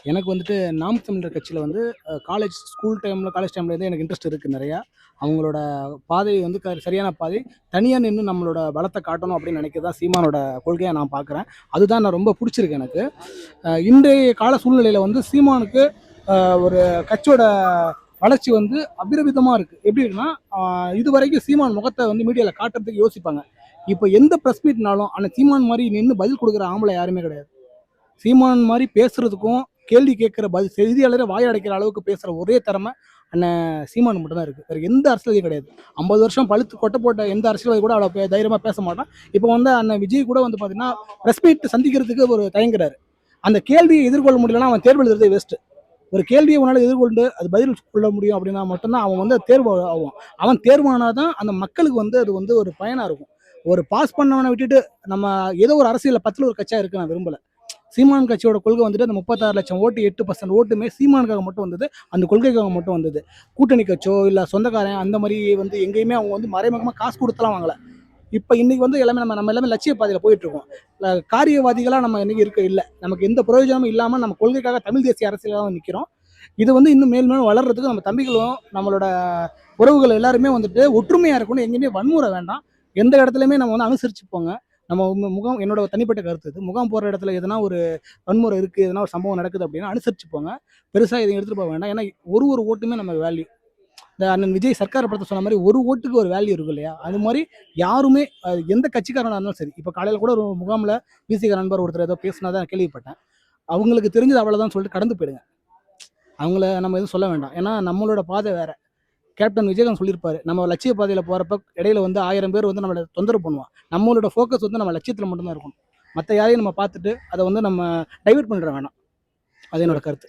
எனக்கு வந்துட்டு நாம் தமிழர் கட்சியில் வந்து காலேஜ் டைமில் இருந்து எனக்கு இன்ட்ரெஸ்ட் இருக்குது நிறையா. அவங்களோட பாதை வந்து சரியான பாதை. தனியாக நின்று நம்மளோட பலத்தை காட்டணும் அப்படின்னு நினைக்கிறது தான் சீமானோட கொள்கையை நான் பார்க்குறேன். அதுதான் நான் ரொம்ப பிடிச்சிருக்கு எனக்கு. இன்றைய கால சூழ்நிலையில் வந்து சீமானுக்கு ஒரு கட்சியோட வளர்ச்சி வந்து அபிரமிதமாக இருக்குது. எப்படி இருக்குன்னா, இது வரைக்கும் சீமான் முகத்தை வந்து மீடியாவில் காட்டுறதுக்கு யோசிப்பாங்க. இப்போ எந்த ப்ரெஸ் மீட்னாலும் ஆனால் சீமான் மாதிரி நின்று பதில் கொடுக்குற ஆம்பளை யாருமே கிடையாது. சீமான் மாதிரி பேசுறதுக்கும் கேள்வி கேட்குற பதில் செய்தியாளரை வாய் அடைக்கிற அளவுக்கு பேசுகிற ஒரே திறமை அண்ணன் சீமான் மட்டும் தான் இருக்குது. வேறு எந்த அரசியலையும் கிடையாது. 50 வருஷம் பழுத்து கொட்டை போட்ட எந்த அரசியல்வாதி கூட அவ்வளோ தைரியமாக பேச மாட்டான். இப்போ வந்து அண்ணன் விஜய் கூட வந்து பார்த்தீங்கன்னா ப்ரெஸ் மீட் சந்திக்கிறதுக்கு ஒரு தயங்குறாரு. அந்த கேள்வியை எதிர்கொள்ள முடியலன்னா அவன் தேர்வு எழுதுறதே வேஸ்ட்டு. ஒரு கேள்வியை உன்னால் எதிர்கொண்டு அது பதில் கொள்ள முடியும் அப்படின்னா மட்டும்தான் அவன் வந்து தேர்வு ஆகும். அவன் தேர்வானால் தான் அந்த மக்களுக்கு வந்து அது வந்து ஒரு பயனாக இருக்கும். ஒரு பாஸ் பண்ணவனை விட்டுட்டு நம்ம ஏதோ ஒரு அரசியலில் 10ல் ஒரு கட்சியாக இருக்கு நான் விரும்பலை. சீமான் கட்சியோட கொள்கை வந்துட்டு அந்த 36 லட்சம் ஓட்டு 8% ஓட்டுமே சீமானுக்காக மட்டும் வந்தது. அந்த கொள்கைக்காக மட்டும் வந்தது. கூட்டணி கட்சோ இல்லை சொந்தக்காரன் அந்த மாதிரி வந்து எங்கேயுமே அவங்க வந்து மறைமுகமாக காசு கொடுத்தலாம் வாங்கலை. இப்போ இன்னைக்கு வந்து எல்லாமே நம்ம எல்லாமே லட்சிய பாதையில் போயிட்டு இருக்கோம். காரியவாதிகளாக நம்ம இன்னைக்கு இல்லை. நமக்கு எந்த பிரயோஜனமும் இல்லாமல் நம்ம கொள்கைக்காக தமிழ் தேசிய அரசியலாக நிற்கிறோம். இது வந்து இன்னும் மேலும் வளர்றதுக்கு நம்ம தம்பிகளும் நம்மளோட உறவுகள் எல்லாருமே வந்துட்டு ஒற்றுமையாக இருக்கணும். எங்கேயுமே வன்முறை வேண்டாம். எந்த இடத்துலையுமே நம்ம வந்து அனுசரிச்சு போங்க. நம்ம முகாம் என்னோட தனிப்பட்ட கருத்து இது. முகாம் போகிற இடத்துல எதனா ஒரு வன்முறை இருக்குது, எதனா ஒரு சம்பவம் நடக்குது அப்படின்னா அனுசரிச்சு போங்க. பெருசாக எதையும் எடுத்துகிட்டு போக வேண்டாம். ஏன்னா ஒரு ஓட்டுமே நம்ம வேல்யூ. இந்த அண்ணன் விஜய் சர்க்கார் படத்தை சொன்ன மாதிரி ஒரு ஓட்டுக்கு ஒரு வேல்யூ இருக்கு இல்லையா? அது மாதிரி யாருமே எந்த கட்சிக்காரனாக இருந்தாலும் சரி. இப்போ காலையில் கூட ஒரு முகாமில் பிசிக நண்பர் ஒருத்தர் ஏதோ பேசினா தான் கேள்விப்பட்டேன். அவங்களுக்கு தெரிஞ்சது அவ்வளோதான் சொல்லிட்டு கடந்து போயிடுங்க. அவங்கள நம்ம எதுவும் சொல்ல வேண்டாம். ஏன்னா நம்மளோட பாதை வேற. கேப்டன் விஜயகாந்த் சொல்லியிருப்பாரு, நம்ம லட்சிய பாதையில் போகிறப்ப இடையில வந்து 1000 பேர் வந்து நம்மளை தொந்தரவு பண்ணுவான். நம்மளோட ஃபோக்கஸ் வந்து நம்ம லட்சியத்தில் மட்டும்தான் இருக்கணும். மற்ற யாரையும் நம்ம பார்த்துட்டு அதை வந்து நம்ம டைவர்ட் பண்ணிட வேணாம். அது என்னோட கருத்து.